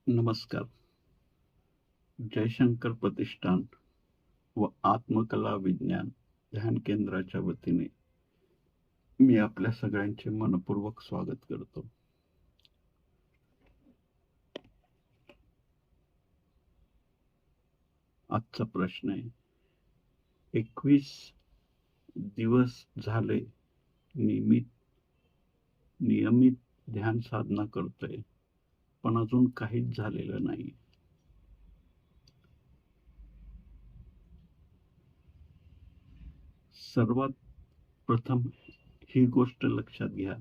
नमस्कार. जयशंकर प्रतिष्ठान व आत्मकला विज्ञान ध्यान केंद्राच्या वतीने मी आपल्या सगळ्यांचे मनपूर्वक स्वागत करतो. आजचा प्रश्न आहे, 21 दिवस झाले नियमित नियमित ध्यान साधना करतोय, पण अजून काहीच झालेलं नाही. सर्वात प्रथम ही गोष्ट लक्षात घ्या,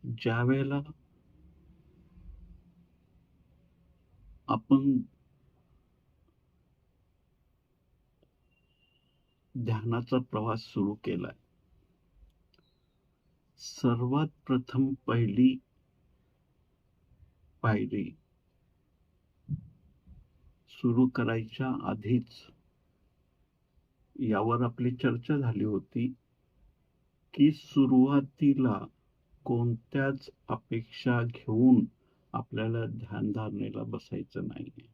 ज्यावेळेला आपण ध्यानाचा प्रवास सुरू केलाय, सर्वात प्रथम पहिली पायरी सुरू करायच्या आधीच यावर आपली चर्चा झाली होती, की सुरुवातीला कोणत्याच अपेक्षा घेऊन आपल्याला ध्यानधारणेला बसायचं नाहीये.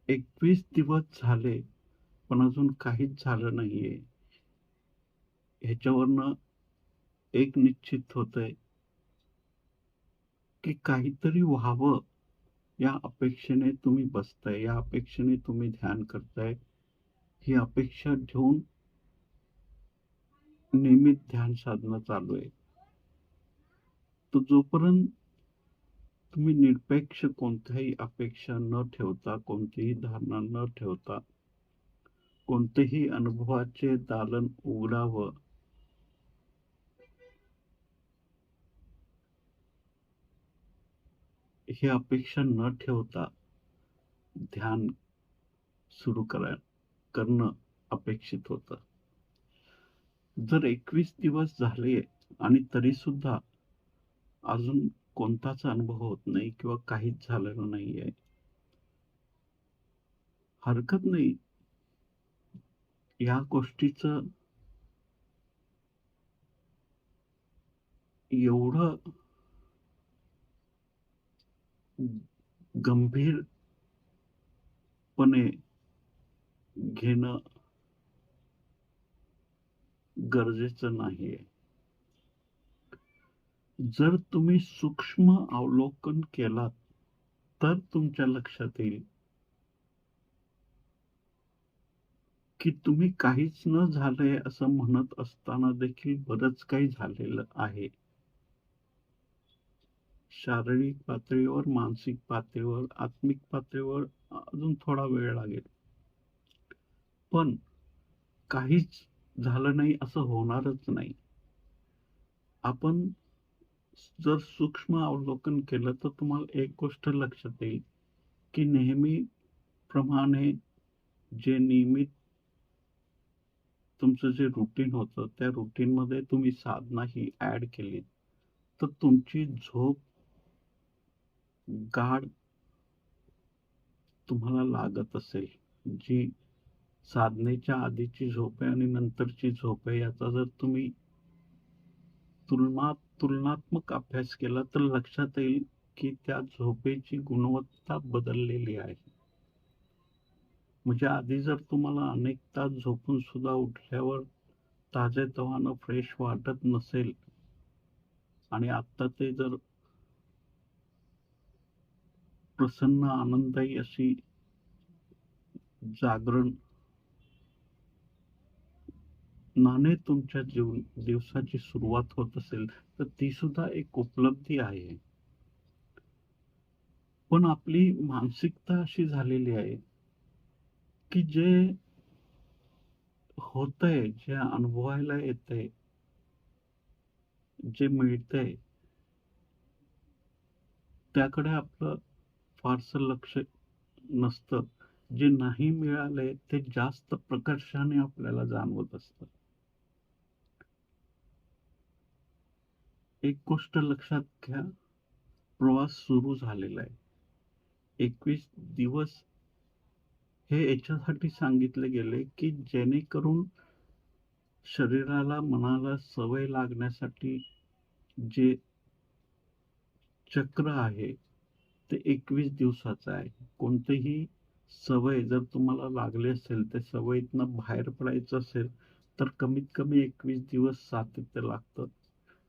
21 दिवस झाले, पण अजून काहीच झालं नाहीये. ह्याच्यावरनं एक निश्चित होतंय, की काहीतरी व्हावं या अपेक्षेने तुम्ही बसताय, या अपेक्षेने तुम्ही ध्यान करताय. ही अपेक्षा ठेवून नियमित ध्यान साधना चालू आहे. तर जोपर्यंत तुम्ही निरपेक्ष कोणत्याही अपेक्षा न ठेवता, कोणतीही धारणा न ठेवता, कोणतेही अनुभवाचे दालन उघडावं ही अपेक्षा न ठेवता ध्यान सुरू करणं अपेक्षित होतं. जर 21 दिवस झाले आणि तरीसुद्धा अजून कोणताच अनुभव होत नाही किंवा काहीच झालेलं नाहीये, हरकत नाही. या गोष्टीचं एवढं गंभीरपणे घेणं गरजेचं नाहीये. जर तुम्ही सूक्ष्म अवलोकन केलात, तर तुमच्या लक्षात येईल, की तुम्ही काहीच न झालंय असं म्हणत असताना देखील बरंच काही झालेलं आहे. शारीरिक पातळीवर, मानसिक पातळीवर, आत्मिक पातळीवर अजून थोडा वेळ लागेल. पण काहीच झालं नाही असं होणारच नाही. आपण जर सूक्ष्म अवलोकन केलं तर तुम्हाला एक गोष्ट लक्षात येईल, की नेहमीप्रमाणे जे नियमित तुमचं जे रुटीन होतं, त्या रुटीनमध्ये तुम्ही साधना ही ॲड केली, तर तुमची झोप गाढ तुम्हाला लागत असेल. जी साधनेच्या आधीची झोप आहे आणि नंतरची झोप आहे, याचा जर तुम्ही तुलनात्मक अभ्यास केला तर लक्षात येईल, की त्या झोपेची गुणवत्ता बदललेली आहे. म्हणजे आधी जर तुम्हाला अनेक तास झोपून सुद्धा उठल्यावर ताजेतवानं फ्रेश वाटत नसेल आणि आत्ता ते जर प्रसन्न आनंददायी अशी जागरण नाने तुमच्या दिवसाची सुरुवात होत असेल, तर ती सुद्धा एक उपलब्धी आहे. पण आपली मानसिकता अशी झालेली आहे, की जे होतंय, जे अनुभवायला येतंय, जे मिळतंय, त्याकडे आपलं फारसं लक्ष नसतं. जे नाही मिळालंय ते जास्त प्रकर्षाने आपल्याला जाणवत असतं. एक गोष्ट लक्षात घ्या, प्रवास सुरू झालेला आहे. 21 दिवस हे याच्यासाठी सांगितले गेले, की जेणेकरून शरीराला, मनाला सवय लागण्यासाठी जे चक्र आहे ते 21 दिवसाचं आहे. कोणतीही सवय जर तुम्हाला लागली असेल, त्या सवयीतनं बाहेर पडायचं असेल, तर कमीत कमी 21 दिवस सातत्य लागतं.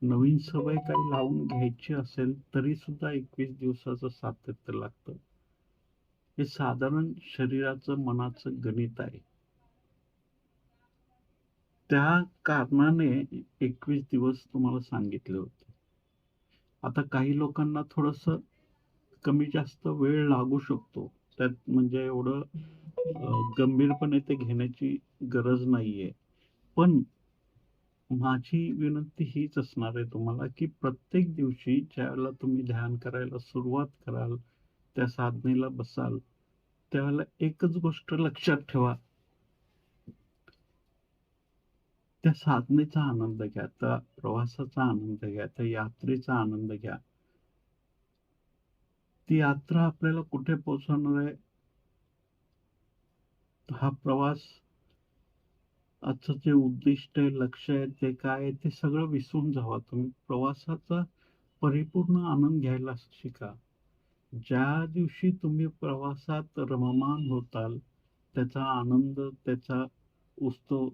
नवीन सवय काही लावून घ्यायची असेल, तरी सुद्धा 21 दिवसाचं सातत्य लागतं. हे साधारण शरीराचं, मनाचं गणित आहे. त्या कारणाने 21 दिवस तुम्हाला सांगितले होते. आता काही लोकांना थोडंसं कमी जास्त वेळ लागू शकतो. त्यात म्हणजे एवढं गंभीरपणे ते घेण्याची गरज नाहीये. पण माझी विनंती हीच असणार आहे तुम्हाला, की प्रत्येक दिवशी ज्यावेळेला तुम्ही ध्यान करायला सुरुवात कराल, त्या साधनेला बसाल, त्यावेळेला एकच गोष्ट लक्षात ठेवा, त्या साधनेचा आनंद घ्या, त्या प्रवासाचा आनंद घ्या, त्या यात्रेचा आनंद घ्या. ती यात्रा आपल्याला कुठे पोहोचवणार आहे, हा प्रवास आजचं जे उद्दिष्ट आहे, लक्ष्य आहे, ते काय आहे, ते सगळं विसरून जावा. तुम्ही प्रवासाचा परिपूर्ण आनंद घ्यायला शिका. ज्या दिवशी तुम्ही प्रवासात रममाण होताल, त्याचा आनंद, त्याचा उत्सव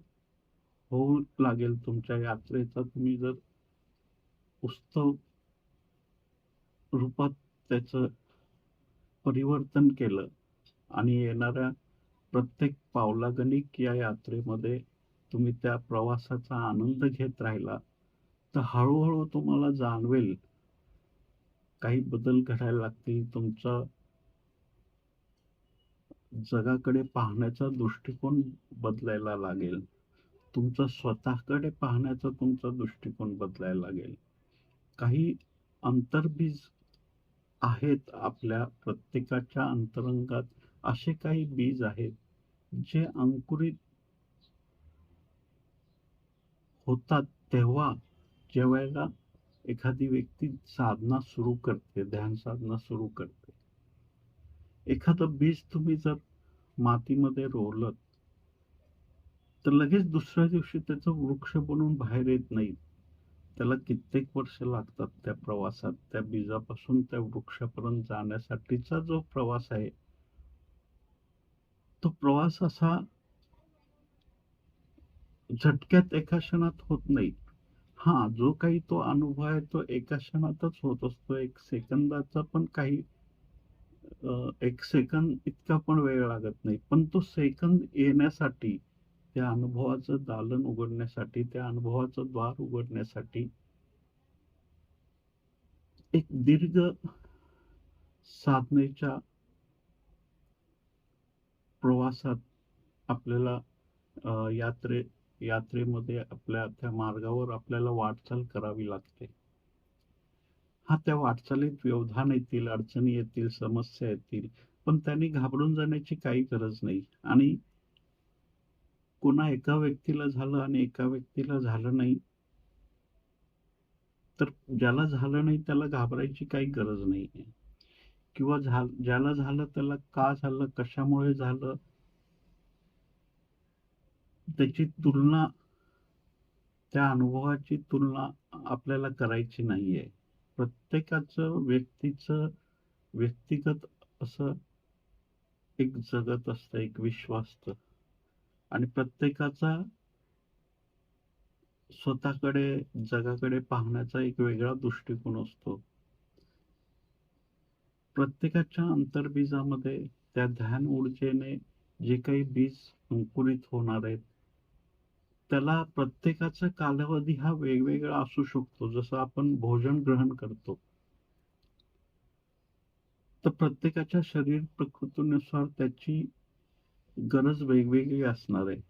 होऊ लागेल तुमच्या यात्रेचा. तुम्ही जर उत्सव रूपात त्याचं परिवर्तन केलं आणि येणाऱ्या प्रत्येक पावलागणिक या यात्रेमध्ये तुम्ही त्या प्रवासाचा आनंद घेत राहिला, तर हळू तुम्हाला जाणवेल, काही बदल घडायला लागतील. तुमचा जगाकडे पाहण्याचा दृष्टिकोन बदलायला लागेल. तुमचा स्वतःकडे पाहण्याचा तुमचा दृष्टिकोन बदलायला लागेल. काही अंतर्बीज आहेत आपल्या प्रत्येकाच्या अंतरंगात, असे काही बीज आहेत, जे अंकुरित होतात तेव्हा, ज्यावेळेला एखादी व्यक्ती साधना सुरू करते, ध्यान साधना सुरू करते. एखादं बीज तुम्ही जर मातीमध्ये रोवलत, तर लगेच दुसऱ्या दिवशी त्याचं वृक्ष बनून बाहेर येत नाही. त्याला कित्येक वर्ष लागतात त्या प्रवासात. त्या बीजापासून त्या वृक्षापर्यंत जाण्यासाठीचा जो प्रवास आहे, तो प्रवास असा झटक्यात एका क्षणात होत नाही. हां, जो काही तो अनुभव आहे, तो एका क्षणातच होत असतो. 1 सेकंदाचा पण काही 1 सेकंद इतका पण वेळ लागत नाही. पण तो सेकंद येण्यासाठी, त्या अनुभवाचं दालन उघडण्यासाठी, त्या अनुभवाचं द्वार उघडण्यासाठी एक दीर्घ साधनेच्या प्रवासात आपल्याला यात्रेमध्ये आपल्या त्या मार्गावर आपल्याला वाटचाल करावी लागते. हां, त्या वाटचालीत व्यवधान येतील, अडचणी येतील, समस्या येतील, पण त्यांनी घाबरून जाण्याची काही गरज नाही. आणि कोणा एका व्यक्तीला झालं आणि एका व्यक्तीला झालं नाही, तर ज्याला झालं नाही त्याला घाबरायची काही गरज नाहीये. किंवा ज्याला झालं त्याला का झालं, कशामुळे झालं, त्याची तुलना, त्या अनुभवाची तुलना आपल्याला करायची नाहीये. प्रत्येकाचं व्यक्तिगत असं एक जगत असतं, एक विश्व असतं आणि प्रत्येकाचा स्वतःकडे, जगाकडे पाहण्याचा एक वेगळा दृष्टिकोन असतो. प्रत्येकाच्या अंतर्बीजामध्ये त्या ध्यान ऊर्जेने जे काही बीज अंकुरित होणार आहेत, त्याला प्रत्येकाचा कालावधी हा वेगवेगळा असू शकतो. जसं आपण भोजन ग्रहण करतो, तर प्रत्येकाच्या शरीर प्रकृतीनुसार त्याची गरज वेगवेगळी असणार आहे.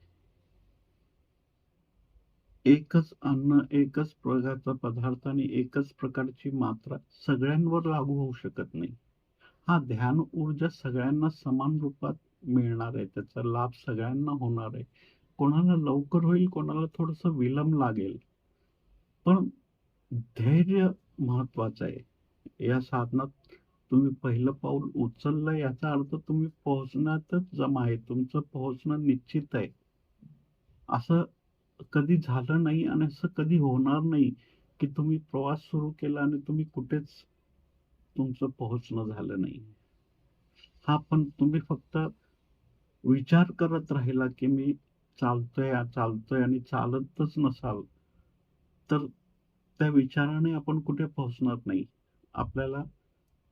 एकच अन्न, एकच प्रकारचा पदार्थ आणि एकच प्रकारची मात्रा सगळ्यांवर लागू होऊ शकत नाही. हा, ध्यान ऊर्जा सगळ्यांना समान रूपात मिळणार आहे. त्याचा लाभ सगळ्यांना होणार आहे. कोणाला लवकर होईल, कोणाला थोडंसं विलंब लागेल. पण धैर्य महत्वाचं आहे. या साधनात तुम्ही पहिलं पाऊल उचललं, याचा अर्थ तुम्ही पोहोचण्यातच जमा आहे. तुमचं पोहोचणं निश्चित आहे. असं कधी झालं नाही आणि असं कधी होणार नाही, की तुम्ही प्रवास सुरू केला आणि तुम्ही कुठेच तुमचं पोहोचणं झालं नाही. हां, पण तुम्ही फक्त विचार करत राहिला, की मी चालतोय, चालतोय आणि चालतच नसाल, तर त्या विचाराने आपण कुठे पोहोचणार नाही. आपल्याला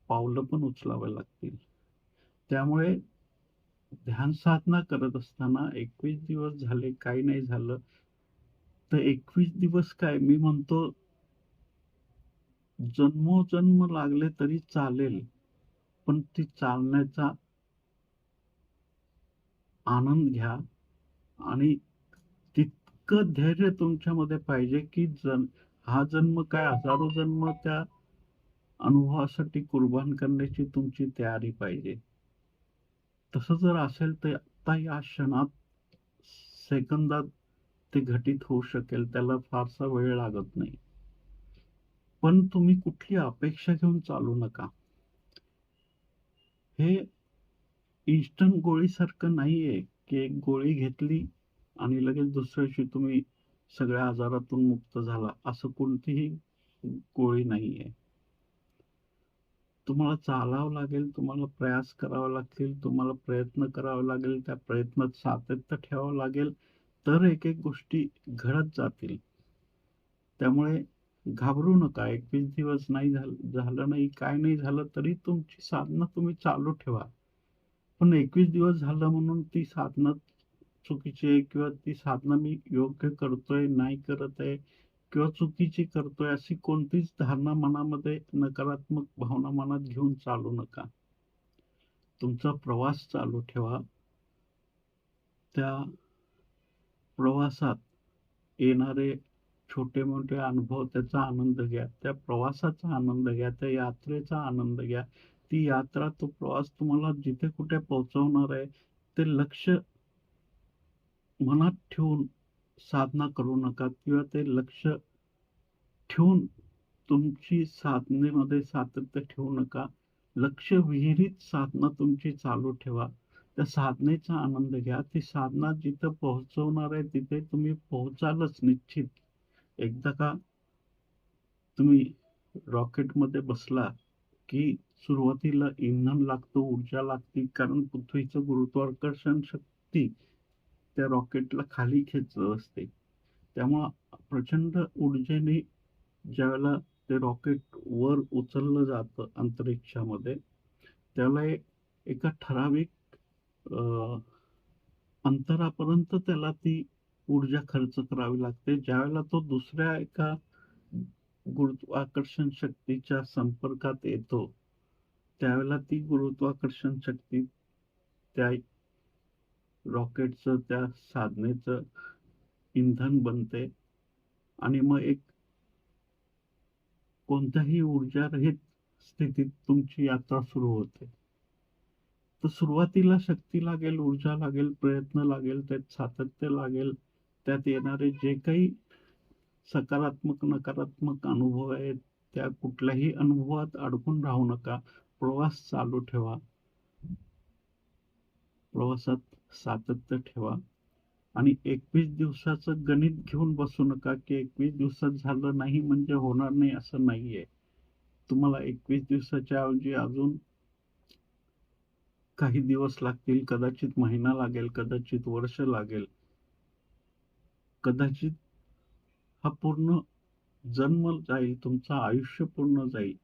पावलं पण उचलावी लागतील. त्यामुळे ध्यान साधना करत असताना 21 दिवस झाले, काही नाही झालं, तर 21 दिवस काय मी म्हणतो जन्मोजन्म लागले तरी चालेल, पण ती चालण्याचा आनंद घ्या आणि तितकं धैर्य तुमच्यामध्ये पाहिजे, की हा जन्म काय हजारो जन्म त्या अनुभवासाठी कुर्बान करण्याची तुमची तयारी पाहिजे. तसं जर असेल तर आत्ता या क्षणात, सेकंदात ते घटित होऊ शकेल. त्याला फारसा वेळ लागत नाही. पण तुम्ही कुठली अपेक्षा घेऊन चालू नका. हे इन्स्टंट गोळीसारखं नाहीये, की एक गोळी घेतली आणि लगेच दुसऱ्या दिवशी तुम्ही सगळ्या आजारातून मुक्त झाला. असं कोणतीही गोळी नाहीये. तुम्हाला चालावं लागेल, तुम्हाला प्रयास करावे लागतील, तुम्हाला प्रयत्न करावे लागेल, त्या प्रयत्नात सातत्य ठेवावं लागेल, तर एक-एक गोष्टी घडत जातील. त्यामुळे घाबरू नका. 21 दिवस नाही झालं नाही, काय नाही झालं तरी तुमची साधना तुम्ही चालू ठेवा. पण 21 दिवस झालं म्हणून ती साधना चुकीची आहे किंवा ती साधना मी योग्य करतोय, नाही करत आहे किंवा चुकीची करतोय, अशी कोणतीच धारणा मनामध्ये नकारात्मक भावना मनात घेऊन चालू नका. तुमचा प्रवास चालू ठेवा. त्या प्रवासात येणारे छोटे-मोठे अनुभव त्याचा आनंद घ्या. त्या प्रवासाचा आनंद घ्या. त्या यात्रेचा आनंद घ्या. ती यात्रा, तो प्रवास तुम्हाला जिथे कुठे पोहोचवणार आहे, ते लक्ष्य मनात ठेवून साधना करू नका किंवा ते लक्ष्य ठेवून तुमची साधनेमध्ये सातत्य ठेवू नका. लक्ष्यविरहित साधना तुमची चालू ठेवा. त्या साधनेचा आनंद घ्या. ती साधना जिथं पोहोचवणार आहे, तिथे तुम्ही पोहोचालच निश्चित. एकदा का तुम्ही रॉकेटमध्ये बसला, की सुरुवातीला इंधन लागतं, ऊर्जा लागते. कारण पृथ्वीचं गुरुत्वाकर्षण शक्ती त्या रॉकेटला खाली खेचत असते. त्यामुळं प्रचंड ऊर्जेने ज्यावेळेला ते रॉकेट वर उचललं जातं अंतरिक्षामध्ये, त्याला एका ठराविक अ, अंतरापर्यंत त्याला ती ऊर्जा खर्च करावी लागते. ज्यावेळेला तो दुसऱ्या एका गुरुत्वाकर्षण शक्तीच्या संपर्कात येतो, त्यावेळेला ती गुरुत्वाकर्षण शक्ती त्या रॉकेटचं, त्या साधनेचं इंधन बनते आणि मग एक कोणत्याही ऊर्जारहित स्थितीत तुमची यात्रा सुरू होते. तर सुरुवातीला शक्ती लागेल, ऊर्जा लागेल, प्रयत्न लागेल, त्यात सातत्य लागेल. त्यात येणारे जे काही सकारात्मक, नकारात्मक अनुभव आहेत, त्या कुठल्याही अनुभवात अडकून राहू नका. प्रवास चालू ठेवा. प्रवासात सातत्य ठेवा आणि 21 दिवसाचं गणित घेऊन बसू नका, की 21 दिवसात झालं नाही म्हणजे होणार नाही असं नाहीये. तुम्हाला 21 दिवसाच्या ऐवजी अजून काही दिवस लागतील, कदाचित महिना लागेल, कदाचित वर्ष लागेल, कदाचित हा पूर्ण जन्म जाईल, तुमचं आयुष्य पूर्ण जाईल.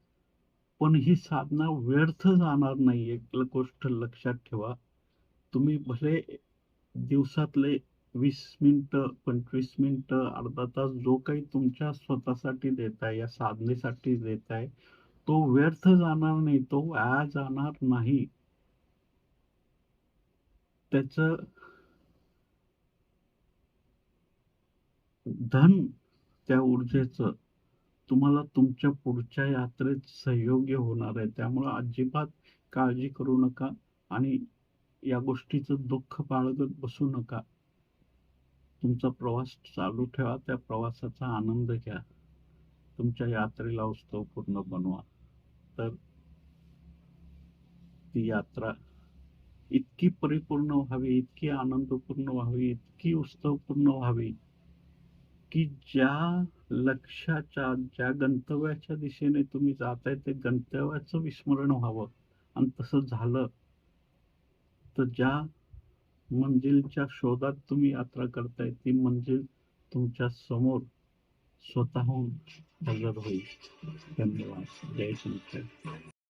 पण ही साधना व्यर्थ जाणार नाही, एक गोष्ट लक्षात ठेवा. तुम्ही भले दिवसातले 20 मिनिटं, 25 मिनिटं, अर्धा तास जो काही तुमच्या स्वतःसाठी देताय, या साधनेसाठी देताय, तो व्यर्थ जाणार नाही, तो वाया जाणार नाही. त्याचं धन, त्या ऊर्जेचं तुम्हाला तुमच्या पुढच्या यात्रेत सहयोग्य होणार आहे. त्यामुळं अजिबात काळजी करू नका आणि या गोष्टीचं दुःख बाळगत बसू नका. तुमचा प्रवास चालू ठेवा. त्या प्रवासाचा आनंद घ्या. तुमच्या यात्रेला उत्सवपूर्ण बनवा. तर ती यात्रा इतकी परिपूर्ण व्हावी, इतकी आनंदपूर्ण व्हावी, इतकी उत्सवपूर्ण व्हावी, की ज्या लक्ष्याच्या ज्या गंतव्याच्या दिशेने तुम्ही जाताय ते गंतव्याचं विस्मरण व्हावं आणि तसं झालं तर ज्या मंजिलच्या शोधात तुम्ही यात्रा करताय ती मंजिल तुमच्या समोर स्वतःहून हजर होईल. धन्यवाद. जय शंकर.